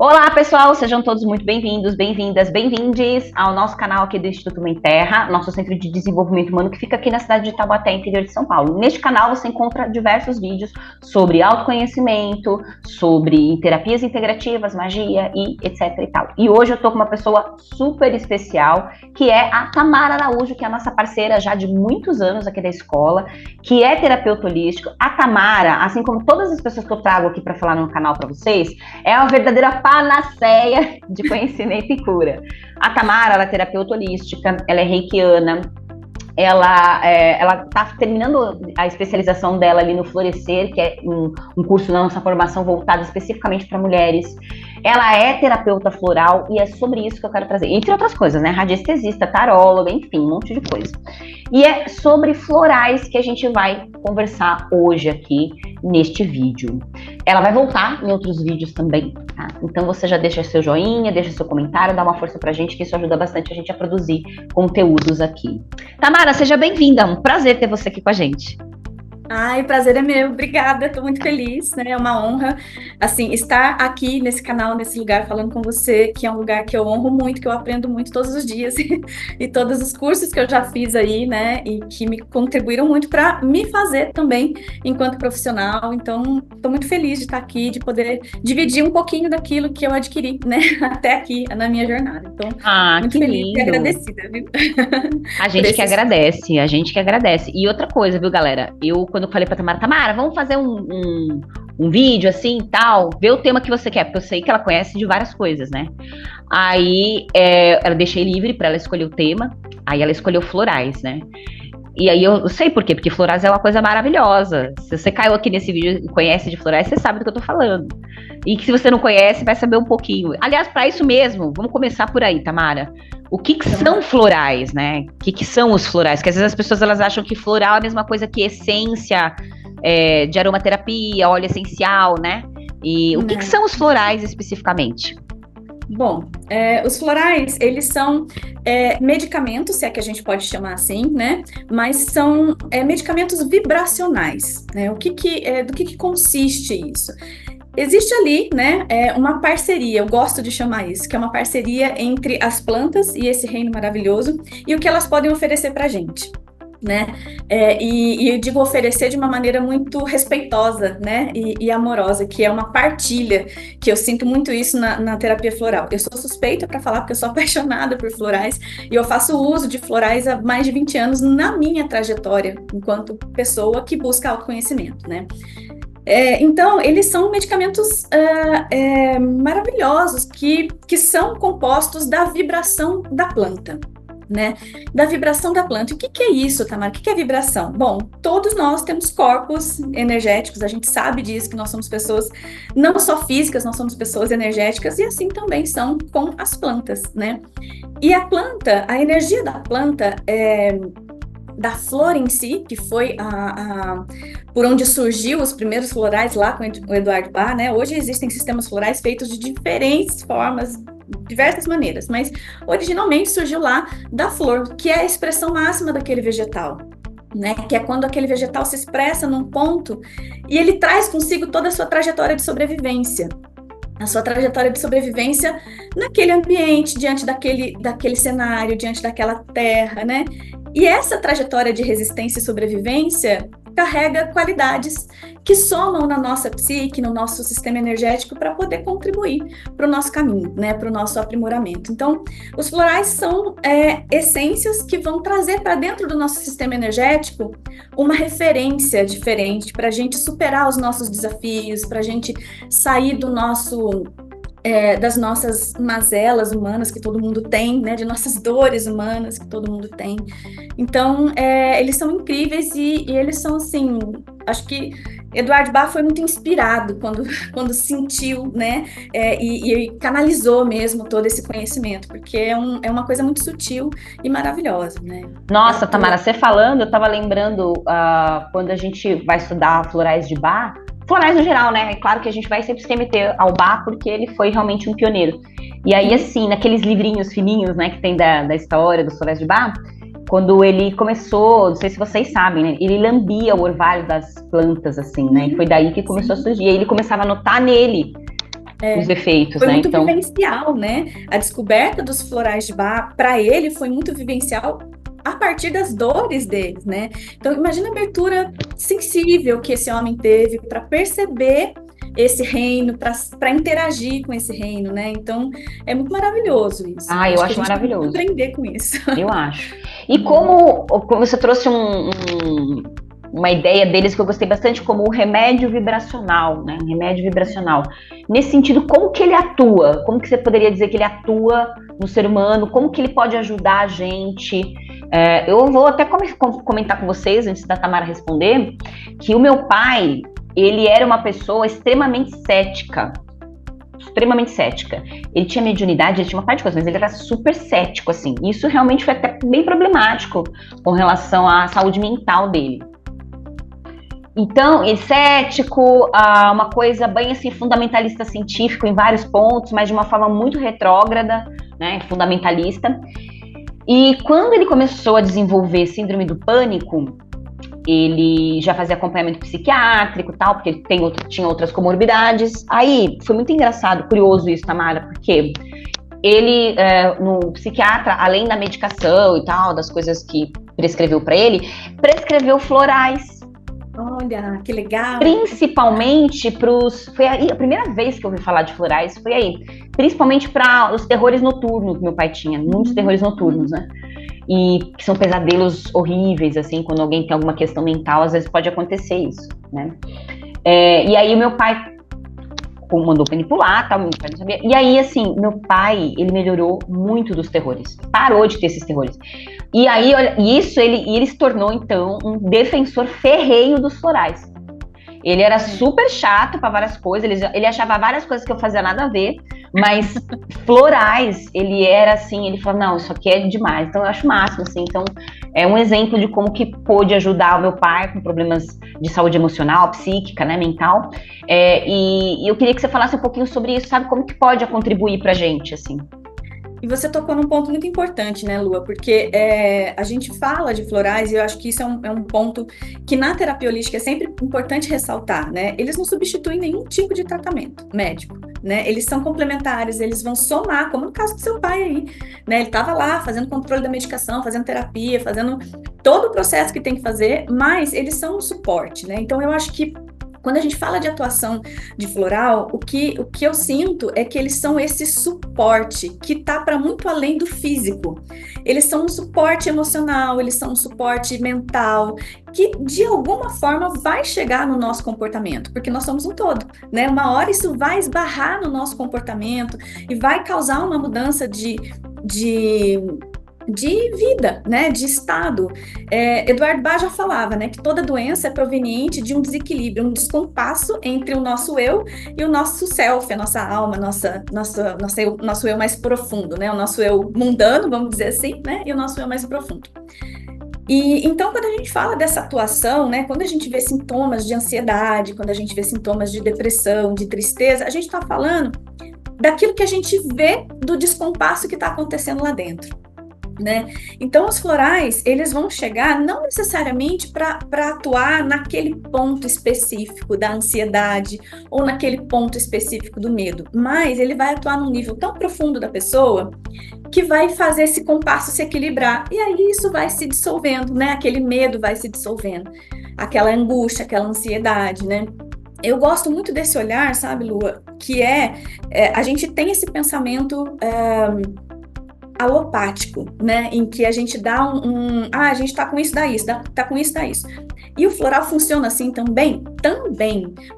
Olá, pessoal, sejam todos muito bem-vindos, bem-vindas, bem-vindes ao nosso canal aqui do Instituto Mãe Terra, nosso centro de desenvolvimento humano que fica aqui na cidade de Taubaté, interior de São Paulo. Neste canal você encontra diversos vídeos sobre autoconhecimento, sobre terapias integrativas, magia e etc e tal. E hoje eu tô com uma pessoa super especial, que é a Tamara Araújo, que é a nossa parceira já de muitos anos aqui da escola, que é terapeuta holístico. A Tamara, assim como todas as pessoas que eu trago aqui para falar no canal para vocês, é uma verdadeira panaceia de conhecimento e cura. A Tamara, ela é terapeuta holística, ela é reikiana, ela está terminando a especialização dela ali no Florescer, que é um curso na nossa formação voltado especificamente para mulheres. Ela é terapeuta floral e é sobre isso que eu quero trazer, entre outras coisas, né? Radiestesista, taróloga, enfim, um monte de coisa. E é sobre florais que a gente vai conversar hoje aqui neste vídeo. Ela vai voltar em outros vídeos também, tá? Então você já deixa seu joinha, deixa seu comentário, dá uma força pra gente, que isso ajuda bastante a gente a produzir conteúdos aqui. Tamara, seja bem-vinda, um prazer ter você aqui com a gente. Ai, o prazer é meu, obrigada, estou muito feliz, né? É uma honra, assim, estar aqui nesse canal, nesse lugar, falando com você, que é um lugar que eu honro muito, que eu aprendo muito todos os dias, e todos os cursos que eu já fiz aí, né? E que me contribuíram muito para me fazer também enquanto profissional. Então, estou muito feliz de estar aqui, de poder dividir um pouquinho daquilo que eu adquiri, né? Até aqui na minha jornada. Então, muito Que feliz e lindo! agradecida, viu? A Por gente que esse agradece, a gente que agradece. E outra coisa, viu, galera? Quando eu falei pra Tamara, vamos fazer um vídeo assim e tal, ver o tema que você quer, porque eu sei que ela conhece de várias coisas, né? Aí ela deixei livre para ela escolher o tema, aí ela escolheu florais, né? E aí eu sei por quê, porque florais é uma coisa maravilhosa. Se você caiu aqui nesse vídeo e conhece de florais, você sabe do que eu tô falando. E que se você não conhece, vai saber um pouquinho. Aliás, para isso mesmo, vamos começar por aí, Tamara. O que são florais, né? O que são os florais? Porque às vezes as pessoas elas acham que floral é a mesma coisa que essência de aromaterapia, óleo essencial, né? E o que são os florais especificamente? Bom, os florais, eles são medicamentos, se é que a gente pode chamar assim, né? Mas são medicamentos vibracionais, né? Do que consiste isso? Existe ali, né, uma parceria, eu gosto de chamar isso, que é uma parceria entre as plantas e esse reino maravilhoso e o que elas podem oferecer para a gente. Né? E eu digo oferecer de uma maneira muito respeitosa, né? E amorosa, que é uma partilha, que eu sinto muito isso na terapia floral. Eu sou suspeita para falar porque eu sou apaixonada por florais e eu faço uso de florais há mais de 20 anos na minha trajetória enquanto pessoa que busca autoconhecimento, né? Então, eles são medicamentos maravilhosos que são compostos da vibração da planta. Né, da vibração da planta. E o que é isso, Tamara? O que é vibração? Bom, todos nós temos corpos energéticos, a gente sabe disso, que nós somos pessoas não só físicas, nós somos pessoas energéticas, e assim também são com as plantas, né? E a planta, a energia da planta da flor em si, que foi por onde surgiu os primeiros florais lá com o Eduardo Bach, né? Hoje existem sistemas florais feitos de diferentes formas, diversas maneiras, mas originalmente surgiu lá da flor, que é a expressão máxima daquele vegetal, né? Que é quando aquele vegetal se expressa num ponto e ele traz consigo toda a sua trajetória de sobrevivência. A sua trajetória de sobrevivência naquele ambiente, diante daquele cenário, diante daquela terra, né? E essa trajetória de resistência e sobrevivência carrega qualidades que somam na nossa psique, no nosso sistema energético para poder contribuir para o nosso caminho, né, para o nosso aprimoramento. Então, os florais são essências que vão trazer para dentro do nosso sistema energético uma referência diferente para a gente superar os nossos desafios, para a gente sair do nosso das nossas mazelas humanas que todo mundo tem, né, de nossas dores humanas que todo mundo tem. Então, eles são incríveis e eles são, assim, acho que Eduardo Bach foi muito inspirado quando sentiu, né, e canalizou mesmo todo esse conhecimento, porque é uma coisa muito sutil e maravilhosa, né? Nossa, Tamara, você falando, eu estava lembrando quando a gente vai estudar florais de Bach, florais no geral, né? É claro que a gente vai sempre se remeter ao Bach, porque ele foi realmente um pioneiro. E aí, assim, naqueles livrinhos fininhos, né, que tem da história dos florais de Bach, quando ele começou, não sei se vocês sabem, né? Ele lambia o orvalho das plantas, assim, né? E foi daí que começou a surgir. E aí ele começava a notar nele os efeitos, Foi né? muito Então, vivencial, né? A descoberta dos florais de Bach, para ele, foi muito vivencial a partir das dores deles, né? Então, imagina a abertura sensível que esse homem teve para perceber esse reino, para interagir com esse reino, né? Então, é muito maravilhoso isso. eu Acho que a acho gente tem que maravilhoso. aprender com isso. Eu acho. E como você trouxe uma ideia deles que eu gostei bastante, como o remédio vibracional, né? Remédio vibracional. Nesse sentido, como que ele atua? Como que você poderia dizer que ele atua no ser humano? Como que ele pode ajudar a gente? Eu vou até comentar com vocês, antes da Tamara responder, que o meu pai, ele era uma pessoa extremamente cética. Extremamente cética. Ele tinha mediunidade, ele tinha uma parte de coisa, mas ele era super cético, assim. Isso realmente foi até bem problemático com relação à saúde mental dele. Então, ele cético, uma coisa bem assim, fundamentalista científico em vários pontos, mas de uma forma muito retrógrada, né, fundamentalista. E quando ele começou a desenvolver síndrome do pânico, ele já fazia acompanhamento psiquiátrico e tal, porque ele tinha outras comorbidades. Aí, foi muito engraçado, curioso isso, Tamara, porque ele, no psiquiatra, além da medicação e tal, das coisas que prescreveu para ele, prescreveu florais. Olha, que legal. Principalmente foi aí, a primeira vez que eu ouvi falar de florais foi aí. Principalmente para os terrores noturnos que meu pai tinha, muitos terrores noturnos, né? E que são pesadelos horríveis, assim, quando alguém tem alguma questão mental, às vezes pode acontecer isso, né? E aí o meu pai mandou manipular, tal, meu pai não sabia. E aí, assim, meu pai, ele melhorou muito dos terrores. Parou de ter esses terrores. E aí, olha, ele se tornou, então, um defensor ferrenho dos florais. Ele era super chato para várias coisas, ele achava várias coisas que eu fazia nada a ver, mas florais, ele era assim, ele falava, não, isso aqui é demais, então eu acho o máximo, assim, então é um exemplo de como que pôde ajudar o meu pai com problemas de saúde emocional, psíquica, né, mental, e eu queria que você falasse um pouquinho sobre isso, sabe, como que pode contribuir pra gente, assim. E você tocou num ponto muito importante, né, Lua? Porque a gente fala de florais e eu acho que isso é um ponto que na terapia holística é sempre importante ressaltar, né? Eles não substituem nenhum tipo de tratamento médico, né? Eles são complementares, eles vão somar, como no caso do seu pai aí, né? Ele estava lá fazendo controle da medicação, fazendo terapia, fazendo todo o processo que tem que fazer, mas eles são um suporte, né? Então eu acho que quando a gente fala de atuação de floral, o que eu sinto é que eles são esse suporte que está para muito além do físico. Eles são um suporte emocional, eles são um suporte mental, que de alguma forma vai chegar no nosso comportamento, porque nós somos um todo, né? Uma hora isso vai esbarrar no nosso comportamento e vai causar uma mudança de vida, né, de estado. Eduardo Bach já falava, né, que toda doença é proveniente de um desequilíbrio, um descompasso entre o nosso eu e o nosso self, a nossa alma, nosso eu mais profundo, né, o nosso eu mundano, vamos dizer assim, né, e o nosso eu mais profundo. E então, quando a gente fala dessa atuação, né, quando a gente vê sintomas de ansiedade, quando a gente vê sintomas de depressão, de tristeza, a gente está falando daquilo que a gente vê do descompasso que está acontecendo lá dentro. Né? Então, os florais, eles vão chegar não necessariamente para atuar naquele ponto específico da ansiedade ou naquele ponto específico do medo, mas ele vai atuar num nível tão profundo da pessoa que vai fazer esse compasso se equilibrar, e aí isso vai se dissolvendo, né? Aquele medo vai se dissolvendo, aquela angústia, aquela ansiedade, né? Eu gosto muito desse olhar, sabe, Lua, que a gente tem esse pensamento alopático, né, em que a gente dá a gente tá com isso, dá isso, tá com isso, dá isso. E o floral funciona assim também,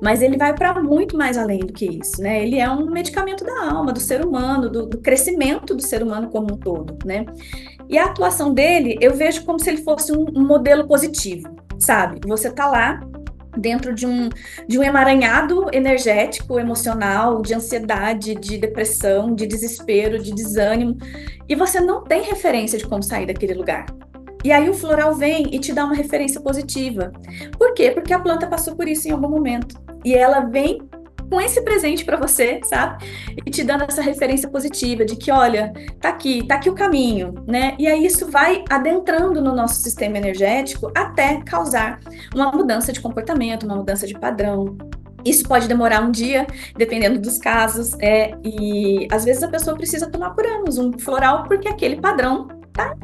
mas ele vai para muito mais além do que isso, né? Ele é um medicamento da alma, do ser humano, do crescimento do ser humano como um todo, né? E a atuação dele, eu vejo como se ele fosse um modelo positivo, sabe? Você tá lá dentro de um emaranhado energético, emocional, de ansiedade, de depressão, de desespero, de desânimo, e você não tem referência de como sair daquele lugar. E aí o floral vem e te dá uma referência positiva. Por quê? Porque a planta passou por isso em algum momento. E ela vem com esse presente para você, sabe? E te dando essa referência positiva de que, olha, tá aqui o caminho, né? E aí isso vai adentrando no nosso sistema energético até causar uma mudança de comportamento, uma mudança de padrão. Isso pode demorar um dia, dependendo dos casos, e às vezes a pessoa precisa tomar por anos um floral, porque aquele padrão tá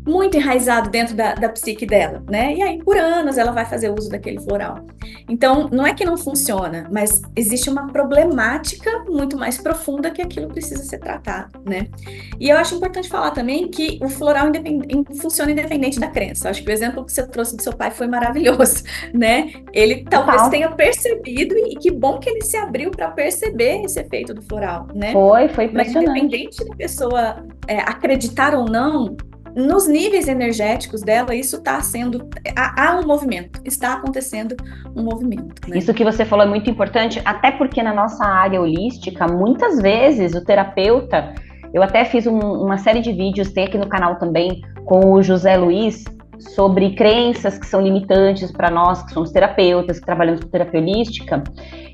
muito enraizado dentro da psique dela, né? E aí, por anos, ela vai fazer uso daquele floral. Então, não é que não funciona, mas existe uma problemática muito mais profunda que aquilo precisa ser tratado, né? E eu acho importante falar também que o floral funciona independente da crença. Eu acho que o exemplo que você trouxe do seu pai foi maravilhoso, né? Ele talvez tenha percebido, e que bom que ele se abriu para perceber esse efeito do floral, né? Foi impressionante. Mas independente da pessoa acreditar ou não, nos níveis energéticos dela, isso está sendo, há um movimento, está acontecendo um movimento, né? Isso que você falou é muito importante, até porque na nossa área holística, muitas vezes o terapeuta, eu até fiz uma série de vídeos, tem aqui no canal também, com o José Luiz, sobre crenças que são limitantes para nós, que somos terapeutas, que trabalhamos com terapia holística,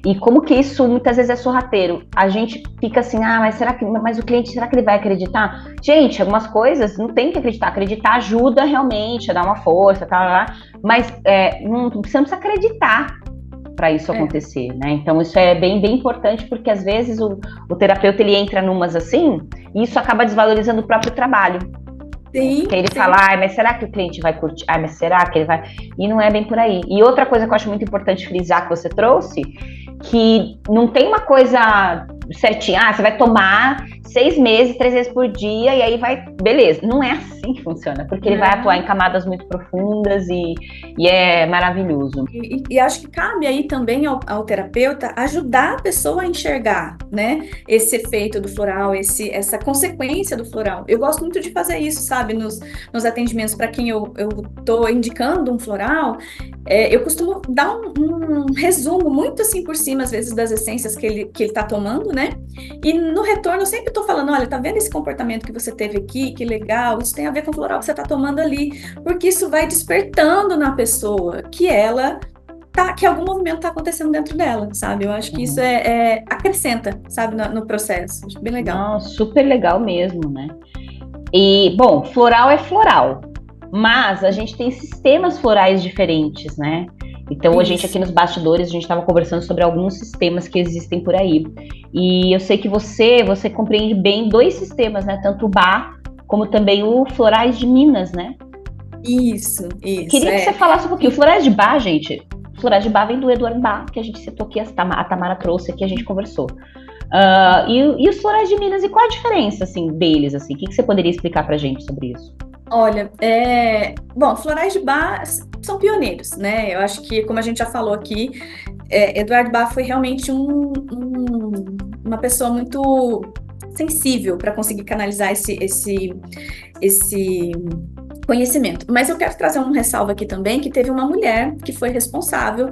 e como que isso muitas vezes é sorrateiro. A gente fica assim, mas o cliente, será que ele vai acreditar? Gente, algumas coisas não tem que acreditar. Acreditar ajuda realmente a dar uma força, mas você não precisa acreditar para isso acontecer, né? Então isso é bem, bem importante, porque às vezes o terapeuta ele entra numas assim, e isso acaba desvalorizando o próprio trabalho. Sim, porque ele fala, mas será que o cliente vai curtir? Mas será que ele vai? E não é bem por aí. E outra coisa que eu acho muito importante frisar que você trouxe, que não tem uma coisa certinha, você vai tomar 6 meses, 3 vezes por dia, e aí vai, beleza. Não é assim que funciona, porque ele vai atuar em camadas muito profundas e é maravilhoso. E acho que cabe aí também ao terapeuta ajudar a pessoa a enxergar, né, esse efeito do floral, essa consequência do floral. Eu gosto muito de fazer isso, sabe, nos atendimentos para quem eu tô indicando um floral. Eu costumo dar um resumo muito assim por cima, às vezes, das essências que ele tá tomando, né? E no retorno eu sempre tô falando, olha, tá vendo esse comportamento que você teve aqui? Que legal, isso tem a ver com o floral que você tá tomando ali, porque isso vai despertando na pessoa que que algum movimento tá acontecendo dentro dela, sabe? Eu acho que isso acrescenta, sabe, no processo. Acho bem legal. Não, super legal mesmo, né? E, bom, floral é floral, mas a gente tem sistemas florais diferentes, né? Então, a gente aqui nos bastidores, a gente estava conversando sobre alguns sistemas que existem por aí. E eu sei que você compreende bem 2 sistemas, né? Tanto o Bach, como também o Florais de Minas, né? Isso. Queria que você falasse um pouquinho. O Florais de Bach, gente, Florais de Bach vem do Eduardo Bach, que a gente citou aqui, a Tamara trouxe aqui, a gente conversou. E os Florais de Minas, e qual a diferença, assim, deles, assim? O que você poderia explicar pra gente sobre isso? Olha, bom, Florais de Bach são pioneiros, né? Eu acho que, como a gente já falou aqui, Eduardo Bach foi realmente uma pessoa muito sensível para conseguir canalizar esse conhecimento. Mas eu quero trazer um ressalvo aqui também, que teve uma mulher que foi responsável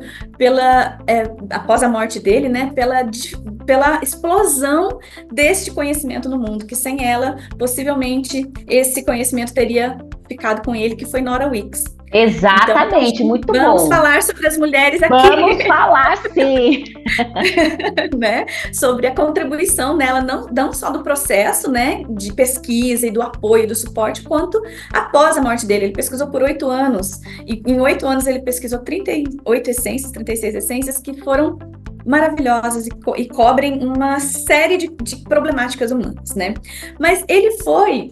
após a morte dele, né, pela explosão deste conhecimento no mundo, que sem ela, possivelmente, esse conhecimento teria ficado com ele, que foi Nora Wicks. Exatamente, então, muito bom. Vamos falar sobre as mulheres aqui. Vamos falar, sim. Né? Sobre a contribuição dela, não só do processo, né, de pesquisa e do apoio, do suporte, quanto após a morte dele. Ele pesquisou por 8 anos, e em 8 anos ele pesquisou 38 essências, 36 essências, que foram maravilhosas e cobrem uma série de problemáticas humanas, né? Mas ele foi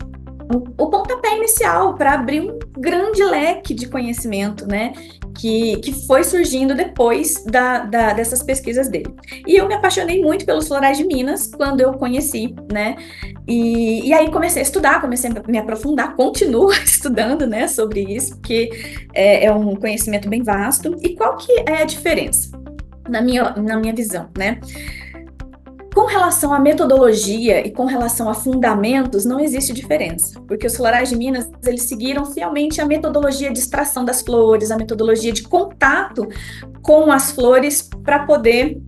o pontapé inicial para abrir um grande leque de conhecimento, né, que foi surgindo depois dessas pesquisas dele. E eu me apaixonei muito pelos florais de Minas quando eu conheci, né, e aí comecei a estudar, comecei a me aprofundar, continuo estudando, né, sobre isso, porque é um conhecimento bem vasto. E qual que é a diferença, na minha visão, né? Com relação à metodologia e com relação a fundamentos, não existe diferença, porque os Florais de Minas, eles seguiram fielmente a metodologia de extração das flores, a metodologia de contato com as flores para poder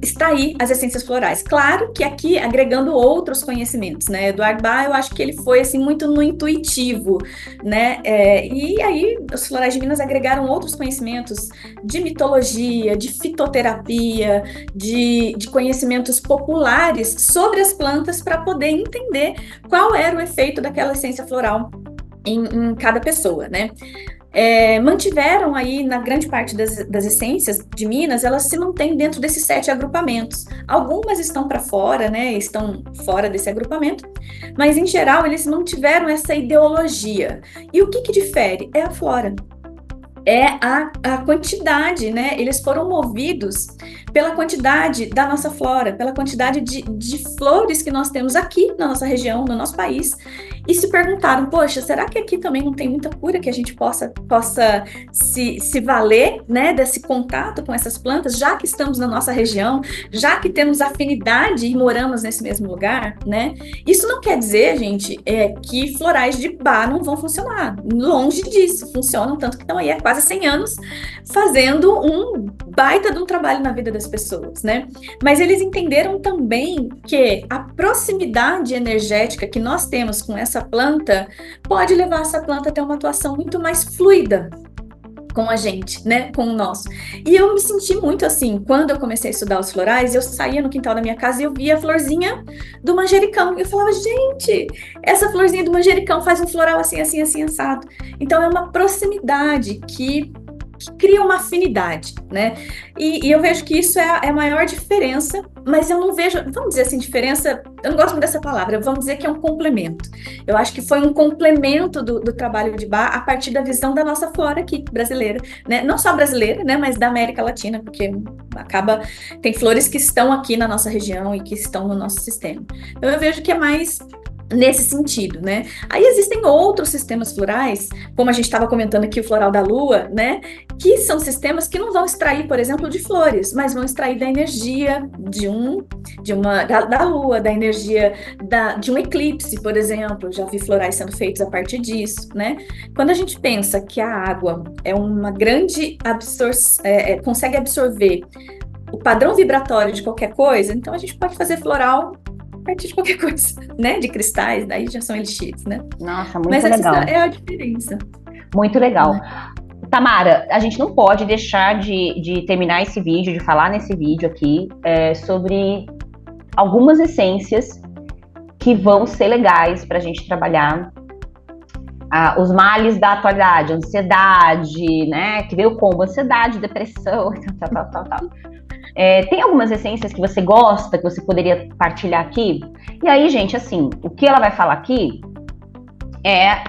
extrair as essências florais. Claro que aqui agregando outros conhecimentos, né? Eduardo Bach, eu acho que ele foi assim muito no intuitivo, né? E aí os Florais de Minas agregaram outros conhecimentos de mitologia, de fitoterapia, de conhecimentos populares sobre as plantas para poder entender qual era o efeito daquela essência floral em cada pessoa, né? mantiveram aí, na grande parte das essências de Minas, elas se mantêm dentro desses 7 agrupamentos. Algumas estão para fora, né, estão fora desse agrupamento, mas, em geral, eles mantiveram essa ideologia. E o que difere? É a flora. É a quantidade, né? Eles foram movidos pela quantidade da nossa flora, pela quantidade de flores que nós temos aqui na nossa região, no nosso país, e se perguntaram, poxa, será que aqui também não tem muita cura que a gente possa se valer, né, desse contato com essas plantas, já que estamos na nossa região, já que temos afinidade e moramos nesse mesmo lugar, né? Isso não quer dizer, gente, que florais de bar não vão funcionar. Longe disso, funcionam, tanto que estão aí há quase 100 anos fazendo um baita de um trabalho na vida das pessoas, né? Mas eles entenderam também que a proximidade energética que nós temos com essa planta pode levar essa planta a ter uma atuação muito mais fluida com a gente, né, com o nosso. E eu me senti muito assim, quando eu comecei a estudar os florais, eu saía no quintal da minha casa e eu via a florzinha do manjericão, e eu falava, gente, essa florzinha do manjericão faz um floral assim, assim, assim, assado. Então é uma proximidade que cria uma afinidade, né? E eu vejo que isso é a maior diferença, mas eu não vejo, vamos dizer assim, diferença, eu não gosto muito dessa palavra, vamos dizer que é um complemento. Eu acho que foi um complemento do trabalho de Bach a partir da visão da nossa flora aqui, brasileira, né? Não só brasileira, né, mas da América Latina, porque tem flores que estão aqui na nossa região e que estão no nosso sistema. Então eu vejo que é mais nesse sentido, né? Aí existem outros sistemas florais, como a gente estava comentando aqui, o floral da lua, né? Que são sistemas que não vão extrair, por exemplo, de flores, mas vão extrair da energia da lua, da energia de um eclipse, por exemplo. Já vi florais sendo feitos a partir disso, né? Quando a gente pensa que a água é uma grande consegue absorver o padrão vibratório de qualquer coisa, então a gente pode fazer floral a partir de qualquer coisa, né? De cristais, daí já são elixires, né? Nossa, muito Mas legal. Essa é a diferença. Muito legal. Tamara, a gente não pode deixar de terminar esse vídeo, de falar nesse vídeo aqui sobre algumas essências que vão ser legais para a gente trabalhar os males da atualidade, ansiedade, né? Que veio o combo, ansiedade, depressão, tal. Tem algumas essências que você gosta, que você poderia partilhar aqui? E aí, gente, assim, o que ela vai falar aqui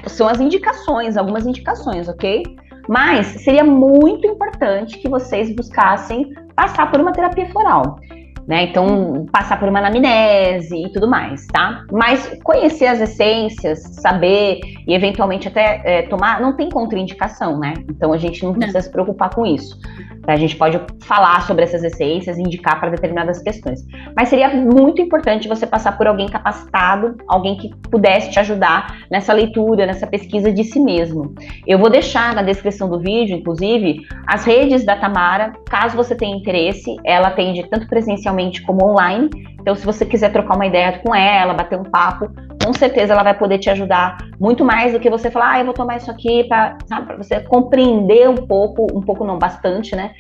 são as indicações, algumas indicações, ok? Mas seria muito importante que vocês buscassem passar por uma terapia floral, né? Então, passar por uma anamnese e tudo mais, tá? Mas conhecer as essências, saber e eventualmente até tomar, não tem contraindicação, né? Então, a gente não precisa se preocupar com isso. A gente pode falar sobre essas essências e indicar para determinadas questões. Mas seria muito importante você passar por alguém capacitado, alguém que pudesse te ajudar nessa leitura, nessa pesquisa de si mesmo. Eu vou deixar na descrição do vídeo, inclusive, as redes da Tamara, caso você tenha interesse. Ela atende tanto presencialmente como online. Então, se você quiser trocar uma ideia com ela, bater um papo, com certeza ela vai poder te ajudar muito mais do que você falar, eu vou tomar isso aqui para você compreender um pouco não, bastante, né?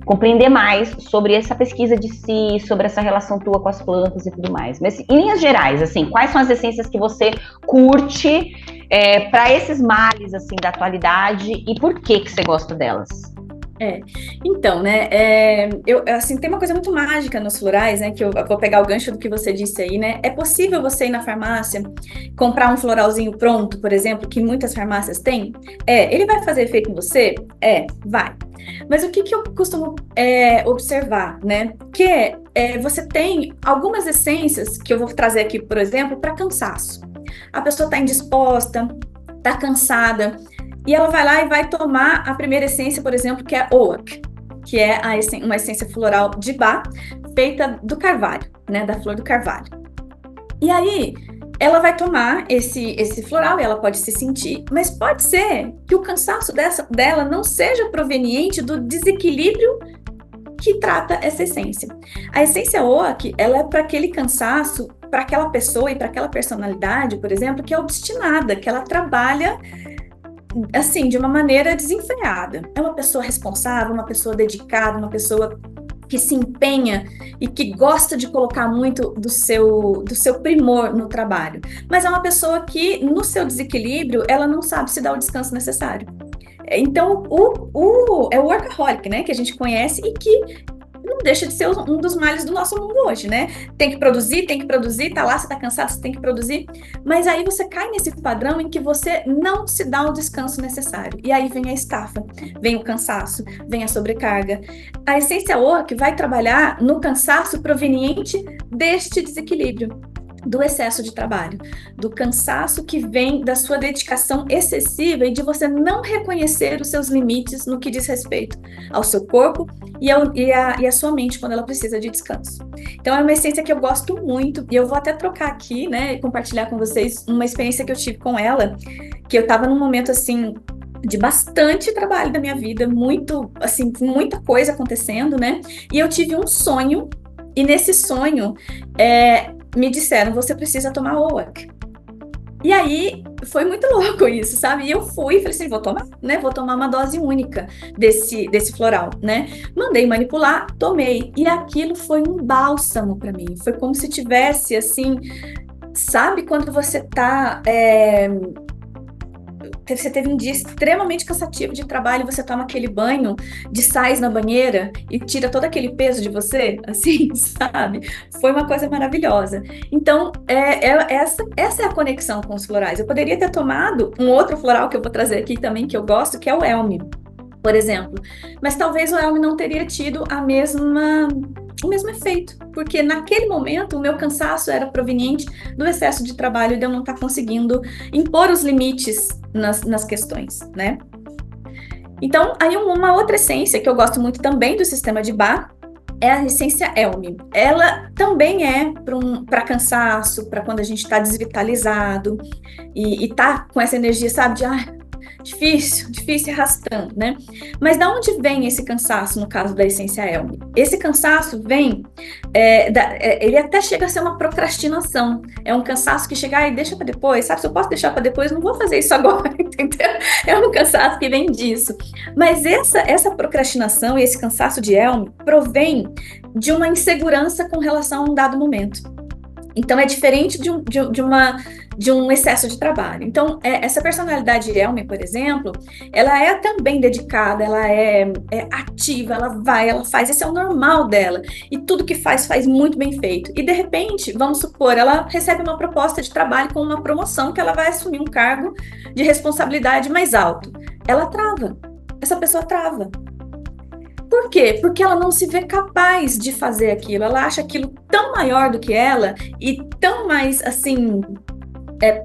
Compreender mais sobre essa pesquisa de si, sobre essa relação tua com as plantas e tudo mais. Mas, em linhas gerais, assim, quais são as essências que você curte para esses males, assim, da atualidade e por que você gosta delas? Então, né, assim, tem uma coisa muito mágica nos florais, né, que eu vou pegar o gancho do que você disse aí, né, é possível você ir na farmácia, comprar um floralzinho pronto, por exemplo, que muitas farmácias têm? Ele vai fazer efeito em você? Vai. Mas o que eu costumo observar, né, que você tem algumas essências, que eu vou trazer aqui, por exemplo, para cansaço. A pessoa está indisposta, está cansada, e ela vai lá e vai tomar a primeira essência, por exemplo, que é Oak, que é uma essência floral de Bach, feita do carvalho, né, da flor do carvalho. E aí, ela vai tomar esse floral e ela pode se sentir, mas pode ser que o cansaço dela não seja proveniente do desequilíbrio que trata essa essência. A essência Oak, ela é para aquele cansaço, para aquela pessoa e para aquela personalidade, por exemplo, que é obstinada, que ela trabalha assim, de uma maneira desenfreada. É uma pessoa responsável, uma pessoa dedicada, uma pessoa que se empenha e que gosta de colocar muito do seu primor no trabalho. Mas é uma pessoa que, no seu desequilíbrio, ela não sabe se dar o descanso necessário. Então, é o workaholic, né, que a gente conhece e que não deixa de ser um dos males do nosso mundo hoje, né? Tem que produzir, tá lá, você tá cansado, você tem que produzir. Mas aí você cai nesse padrão em que você não se dá o descanso necessário. E aí vem a estafa, vem o cansaço, vem a sobrecarga. A essência work vai trabalhar no cansaço proveniente deste desequilíbrio, do excesso de trabalho, do cansaço que vem da sua dedicação excessiva e de você não reconhecer os seus limites no que diz respeito ao seu corpo e a sua mente quando ela precisa de descanso. Então é uma essência que eu gosto muito e eu vou até trocar aqui, né, e compartilhar com vocês uma experiência que eu tive com ela, que eu estava num momento assim de bastante trabalho da minha vida, muito, assim, muita coisa acontecendo, né? E eu tive um sonho, e nesse sonho, me disseram, você precisa tomar OAC. E aí, foi muito louco isso, sabe? E eu fui, falei assim, vou tomar, né? Vou tomar uma dose única desse floral, né? Mandei manipular, tomei. E aquilo foi um bálsamo para mim. Foi como se tivesse, assim, sabe quando você tá... Você teve um dia extremamente cansativo de trabalho, você toma aquele banho de sais na banheira e tira todo aquele peso de você, assim, sabe? Foi uma coisa maravilhosa. Então, essa é a conexão com os florais. Eu poderia ter tomado um outro floral que eu vou trazer aqui também, que eu gosto, que é o Elme, por exemplo. Mas talvez o Elme não teria tido o mesmo efeito, porque naquele momento o meu cansaço era proveniente do excesso de trabalho, de eu não estar conseguindo impor os limites nas questões, né? Então, aí uma outra essência que eu gosto muito também do sistema de Bach é a essência Elme. Ela também é para cansaço, para quando a gente está desvitalizado e tá com essa energia, sabe, de difícil arrastando, né? Mas da onde vem esse cansaço no caso da essência Elme? Esse cansaço vem, ele até chega a ser uma procrastinação. É um cansaço que chega e deixa para depois, sabe? Se eu posso deixar para depois, não vou fazer isso agora, entendeu? É um cansaço que vem disso. Mas essa procrastinação e esse cansaço de Elme provém de uma insegurança com relação a um dado momento. Então, é diferente de um excesso de trabalho. Então, essa personalidade Elme, por exemplo, ela é também dedicada, ela é ativa, ela faz, esse é o normal dela. E tudo que faz muito bem feito. E, de repente, vamos supor, ela recebe uma proposta de trabalho com uma promoção que ela vai assumir um cargo de responsabilidade mais alto. Ela trava. Essa pessoa trava. Por quê? Porque ela não se vê capaz de fazer aquilo. Ela acha aquilo tão maior do que ela e tão mais, assim,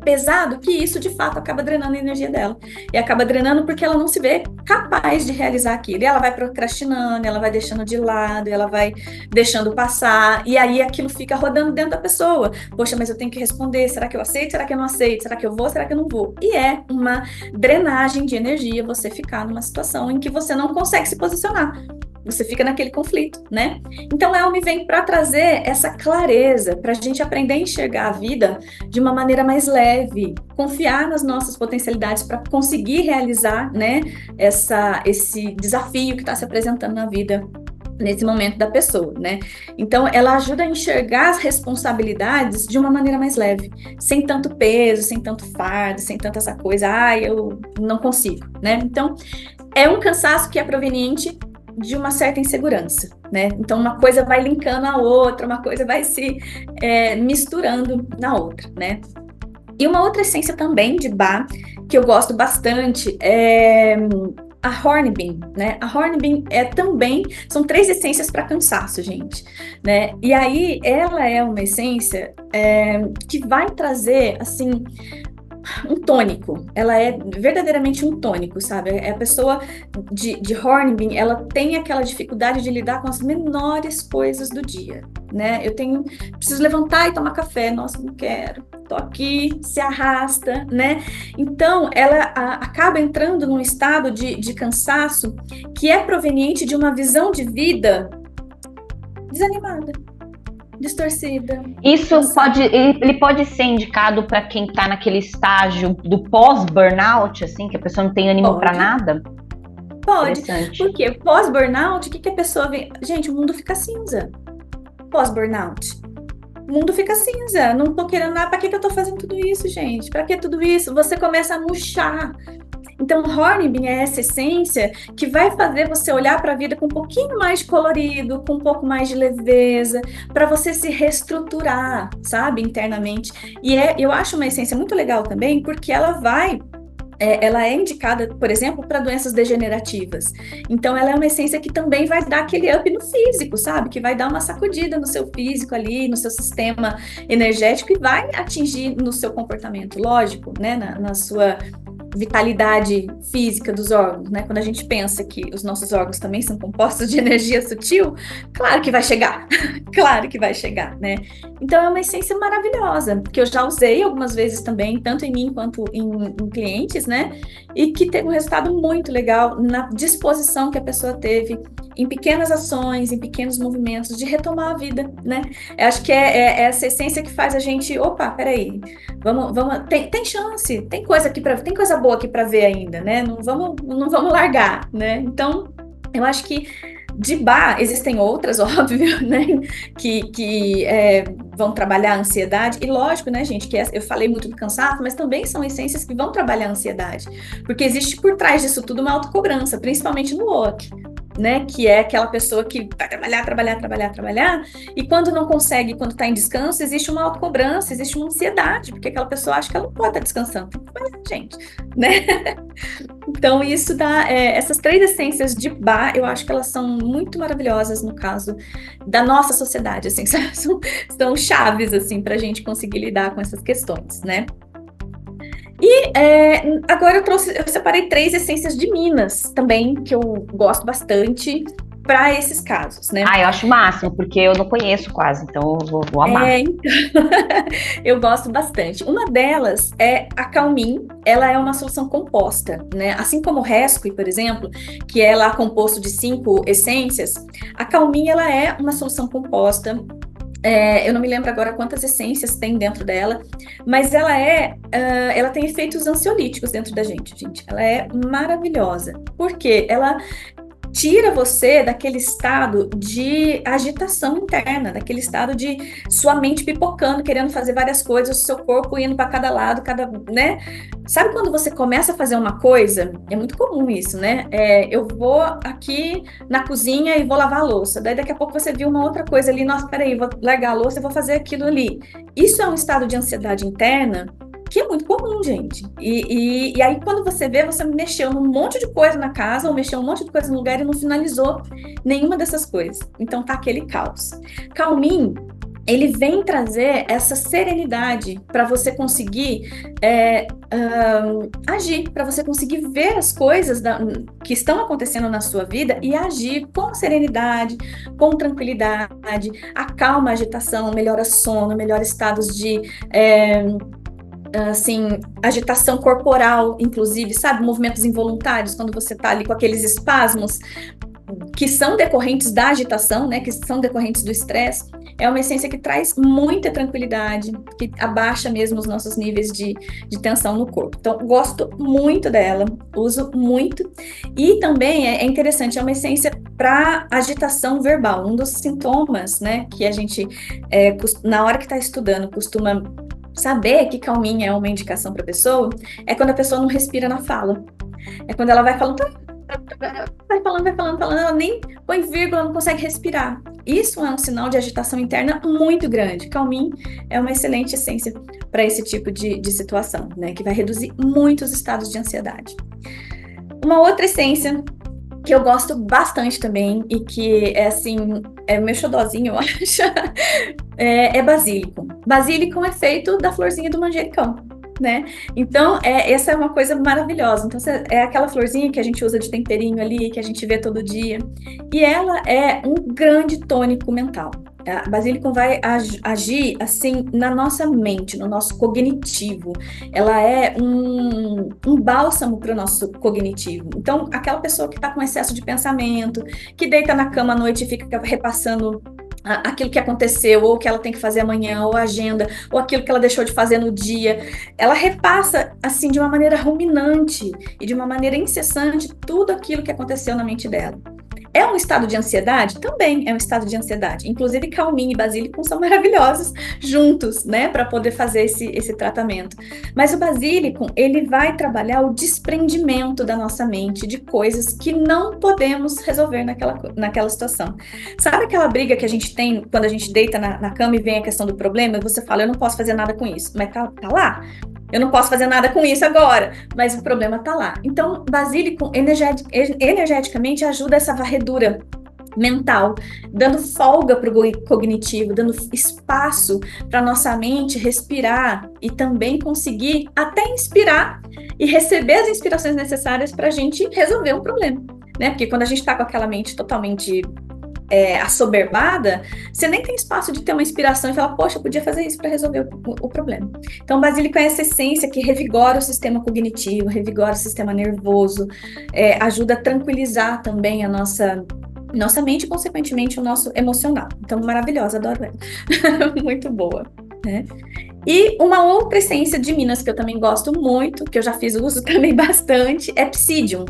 pesado que isso, de fato, acaba drenando a energia dela. E acaba drenando porque ela não se vê capaz de realizar aquilo. E ela vai procrastinando, ela vai deixando de lado, ela vai deixando passar. E aí aquilo fica rodando dentro da pessoa. Poxa, mas eu tenho que responder. Será que eu aceito? Será que eu não aceito? Será que eu vou? Será que eu não vou? E é uma drenagem de energia você ficar numa situação em que você não consegue se posicionar. Você fica naquele conflito, né? Então, Elme vem para trazer essa clareza, para a gente aprender a enxergar a vida de uma maneira mais leve, confiar nas nossas potencialidades para conseguir realizar, né, esse desafio que está se apresentando na vida nesse momento da pessoa, né? Então, ela ajuda a enxergar as responsabilidades de uma maneira mais leve, sem tanto peso, sem tanto fardo, sem tanta essa coisa, eu não consigo, né? Então, é um cansaço que é proveniente de uma certa insegurança, né? Então, uma coisa vai linkando a outra, uma coisa vai se misturando na outra, né? E uma outra essência também de Bach, que eu gosto bastante, é a Hornbeam, né? A Hornbeam também, são 3 essências para cansaço, gente, né? E aí, ela é uma essência que vai trazer, assim, um tônico, ela é verdadeiramente um tônico, sabe? A pessoa de Hornbeam, ela tem aquela dificuldade de lidar com as menores coisas do dia, né? Preciso levantar e tomar café, nossa, não quero, tô aqui, se arrasta, né? Então, ela acaba entrando num estado de cansaço que é proveniente de uma visão de vida desanimada, distorcida. Ele pode ser indicado para quem está naquele estágio do pós-burnout, assim, que a pessoa não tem ânimo para nada? Pode, porque pós-burnout, o que a pessoa vê? Gente, o mundo fica cinza. Pós-burnout, o mundo fica cinza, não tô querendo nada, para que eu tô fazendo tudo isso, gente? Para que tudo isso? Você começa a murchar. Então, Hornbeam é essa essência que vai fazer você olhar para a vida com um pouquinho mais de colorido, com um pouco mais de leveza, para você se reestruturar, sabe, internamente. E eu acho uma essência muito legal também, porque ela é indicada, por exemplo, para doenças degenerativas. Então, ela é uma essência que também vai dar aquele up no físico, sabe? Que vai dar uma sacudida no seu físico ali, no seu sistema energético e vai atingir no seu comportamento, lógico, né? Na sua vitalidade física dos órgãos, né? Quando a gente pensa que os nossos órgãos também são compostos de energia sutil, claro que vai chegar, claro que vai chegar, né? Então é uma essência maravilhosa, que eu já usei algumas vezes também, tanto em mim quanto em clientes, né? E que teve um resultado muito legal na disposição que a pessoa teve em pequenas ações, em pequenos movimentos de retomar a vida, né? Eu acho que é essa essência que faz a gente, opa, peraí, vamos, tem chance, tem coisa boa aqui para ver ainda, né? Não vamos largar, né? Então, eu acho que de bar existem outras, óbvio, né? Que vão trabalhar a ansiedade. E lógico, né, gente, que eu falei muito do cansaço, mas também são essências que vão trabalhar a ansiedade. Porque existe por trás disso tudo uma autocobrança, principalmente no OC. Né, que é aquela pessoa que vai trabalhar, e quando não consegue, quando está em descanso, existe uma autocobrança, existe uma ansiedade, porque aquela pessoa acha que ela não pode estar descansando, tem que trabalhar, gente, né? Então, isso dá, essas 3 essências de Bach, eu acho que elas são muito maravilhosas no caso da nossa sociedade, assim, são chaves, assim, para a gente conseguir lidar com essas questões, né? E agora eu separei 3 essências de Minas também, que eu gosto bastante para esses casos, né? Eu acho o máximo, porque eu não conheço quase, então eu vou amar. Então, eu gosto bastante. Uma delas é a Calmin, ela é uma solução composta, né? Assim como o Rescue, por exemplo, que é lá composto de 5 essências, a Calmin, ela é uma solução composta. Eu não me lembro agora quantas essências tem dentro dela, mas ela tem efeitos ansiolíticos dentro da gente. Ela é maravilhosa, porque ela tira você daquele estado de agitação interna, daquele estado de sua mente pipocando, querendo fazer várias coisas, o seu corpo indo para cada lado, né? Sabe quando você começa a fazer uma coisa? É muito comum isso, né? Eu vou aqui na cozinha e vou lavar a louça. Daí daqui a pouco você viu uma outra coisa ali, nossa, peraí, vou largar a louça e vou fazer aquilo ali. Isso é um estado de ansiedade interna que é muito comum, gente. E aí, quando você vê, você mexeu num monte de coisa na casa, ou mexeu um monte de coisa no lugar e não finalizou nenhuma dessas coisas. Então, tá aquele caos. Calmin, ele vem trazer essa serenidade para você conseguir agir, para você conseguir ver as coisas que estão acontecendo na sua vida e agir com serenidade, com tranquilidade, acalma a agitação, melhora sono, melhora estados de assim, agitação corporal, inclusive, sabe, movimentos involuntários, quando você tá ali com aqueles espasmos que são decorrentes da agitação, né, que são decorrentes do estresse. É uma essência que traz muita tranquilidade, que abaixa mesmo os nossos níveis de tensão no corpo. Então, gosto muito dela, uso muito. E também é interessante, é uma essência para agitação verbal. Um dos sintomas, né, que a gente, na hora que está estudando, costuma saber que Calmin é uma indicação para a pessoa, é quando a pessoa não respira na fala. É quando ela vai falando, ela nem põe vírgula, não consegue respirar. Isso é um sinal de agitação interna muito grande. Calmin é uma excelente essência para esse tipo de situação, né? Que vai reduzir muito os estados de ansiedade. Uma outra essência que eu gosto bastante também e que é assim, é meu xodózinho, eu acho, é basílico. Basílico é feito da florzinha do manjericão, né? Então, essa é uma coisa maravilhosa. Então, é aquela florzinha que a gente usa de temperinho ali, que a gente vê todo dia. E ela é um grande tônico mental. A basílico vai agir, assim, na nossa mente, no nosso cognitivo. Ela é um bálsamo para o nosso cognitivo. Então, aquela pessoa que está com excesso de pensamento, que deita na cama à noite e fica repassando aquilo que aconteceu, ou que ela tem que fazer amanhã, ou a agenda, ou aquilo que ela deixou de fazer no dia, ela repassa, assim, de uma maneira ruminante e de uma maneira incessante tudo aquilo que aconteceu na mente dela. É um estado de ansiedade? Também é um estado de ansiedade. Inclusive, calminha e basílico são maravilhosos juntos, né, para poder fazer esse tratamento. Mas o basílico, ele vai trabalhar o desprendimento da nossa mente de coisas que não podemos resolver naquela situação. Sabe aquela briga que a gente tem quando a gente deita na cama e vem a questão do problema e você fala, eu não posso fazer nada com isso, mas tá lá. Eu não posso fazer nada com isso agora, mas o problema tá lá. Então, basílico energeticamente ajuda essa varredura mental, dando folga para o cognitivo, dando espaço para nossa mente respirar e também conseguir até inspirar e receber as inspirações necessárias para a gente resolver um problema, né? Porque quando a gente está com aquela mente totalmente assoberbada, você nem tem espaço de ter uma inspiração e falar, poxa, eu podia fazer isso para resolver o problema. Então, o basílico é essa essência que revigora o sistema cognitivo, revigora o sistema nervoso, ajuda a tranquilizar também a nossa mente e, consequentemente, o nosso emocional. Então, maravilhosa, adoro ela. Muito boa, né? E uma outra essência de Minas que eu também gosto muito, que eu já fiz uso também bastante, é Psidium.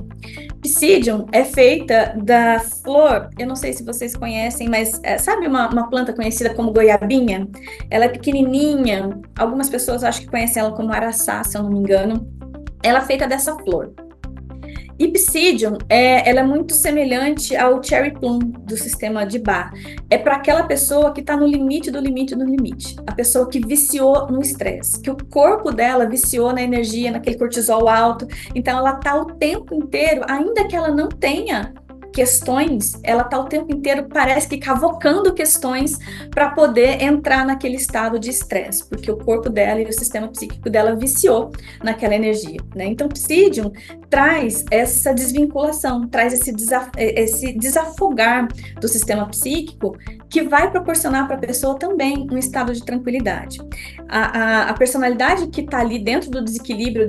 Psidium é feita da flor, eu não sei se vocês conhecem, mas sabe uma planta conhecida como goiabinha? Ela é pequenininha, algumas pessoas acho que conhecem ela como araçá, se eu não me engano. Ela é feita dessa flor. E Psidium, ela é muito semelhante ao Cherry Plum do sistema de Bach. É para aquela pessoa que está no limite do limite do limite. A pessoa que viciou no estresse, que o corpo dela viciou na energia, naquele cortisol alto. Então, ela está o tempo inteiro, ainda que ela não tenha questões, ela está o tempo inteiro, parece que cavocando questões para poder entrar naquele estado de estresse, porque o corpo dela e o sistema psíquico dela viciou naquela energia, né? Então, Psidium traz essa desvinculação, traz esse desafogar do sistema psíquico que vai proporcionar para a pessoa também um estado de tranquilidade. A personalidade que está ali dentro do desequilíbrio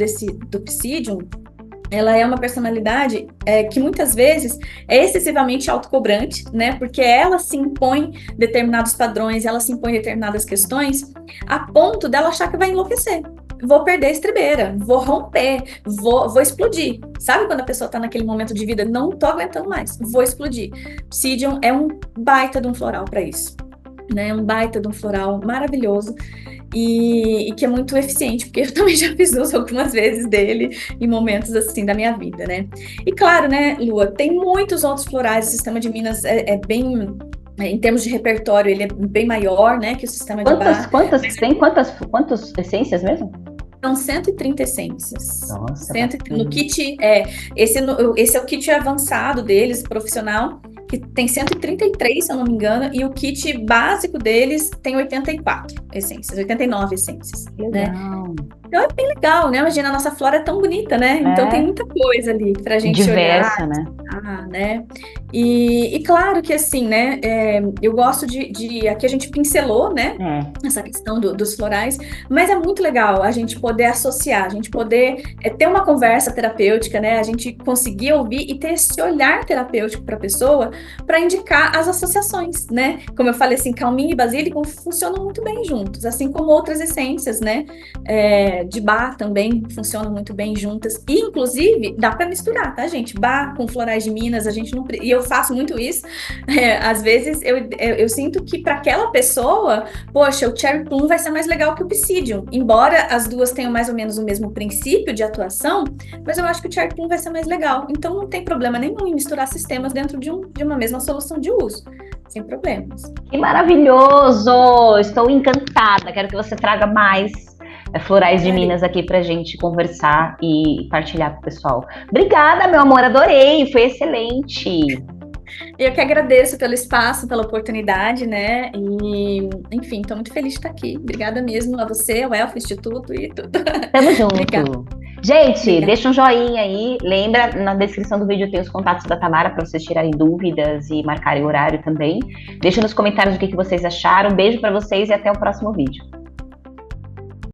do Psidium, ela é uma personalidade que muitas vezes é excessivamente autocobrante, né? Porque ela se impõe determinados padrões, ela se impõe determinadas questões, a ponto dela achar que vai enlouquecer. Vou perder a estribeira, vou romper, vou explodir. Sabe quando a pessoa está naquele momento de vida, não tô aguentando mais, vou explodir. Psidium é um baita de um floral para isso, né? Um baita de um floral maravilhoso. E que é muito eficiente, porque eu também já fiz uso algumas vezes dele em momentos assim da minha vida, né? E claro, né, Lua, tem muitos outros florais, o sistema de Minas é bem, em termos de repertório, ele é bem maior, né, que o sistema de Bach. Quantas essências mesmo? São 130 essências. Nossa, no kit, esse é o kit avançado deles, profissional, que tem 133, se eu não me engano, e o kit básico deles tem 84 essências, 89 essências, né? Então é bem legal, né? Imagina, a nossa flora é tão bonita, né? Então tem muita coisa ali pra gente diversa, olhar, né? né? E claro que assim, né? Eu gosto de aqui a gente pincelou, né? Essa questão dos florais, mas é muito legal a gente poder associar, a gente poder ter uma conversa terapêutica, né? A gente conseguir ouvir e ter esse olhar terapêutico para a pessoa para indicar as associações, né? Como eu falei assim, calminha e basílico funcionam muito bem juntos, assim como outras essências, né? De Bach também funcionam muito bem juntas. E, inclusive, dá para misturar, tá, gente? Bach com florais de Minas, a gente não... E eu faço muito isso. Às vezes, eu sinto que para aquela pessoa, poxa, o Cherry Plum vai ser mais legal que o Psidium. Embora as duas tenham mais ou menos o mesmo princípio de atuação, mas eu acho que o Cherry Plum vai ser mais legal. Então, não tem problema nenhum em misturar sistemas dentro de uma mesma solução de uso. Sem problemas. Que maravilhoso! Estou encantada. Quero que você traga mais florais de Minas aqui pra gente conversar e partilhar com o pessoal. Obrigada, meu amor, adorei, foi excelente. Eu que agradeço pelo espaço, pela oportunidade, né? E, enfim, estou muito feliz de estar aqui. Obrigada mesmo a você, ao Elfo Instituto e tudo. Tamo junto. Obrigada. Gente, deixa um joinha aí. Lembra, na descrição do vídeo tem os contatos da Tamara para vocês tirarem dúvidas e marcarem horário também. Deixa nos comentários o que vocês acharam. Um beijo para vocês e até o próximo vídeo.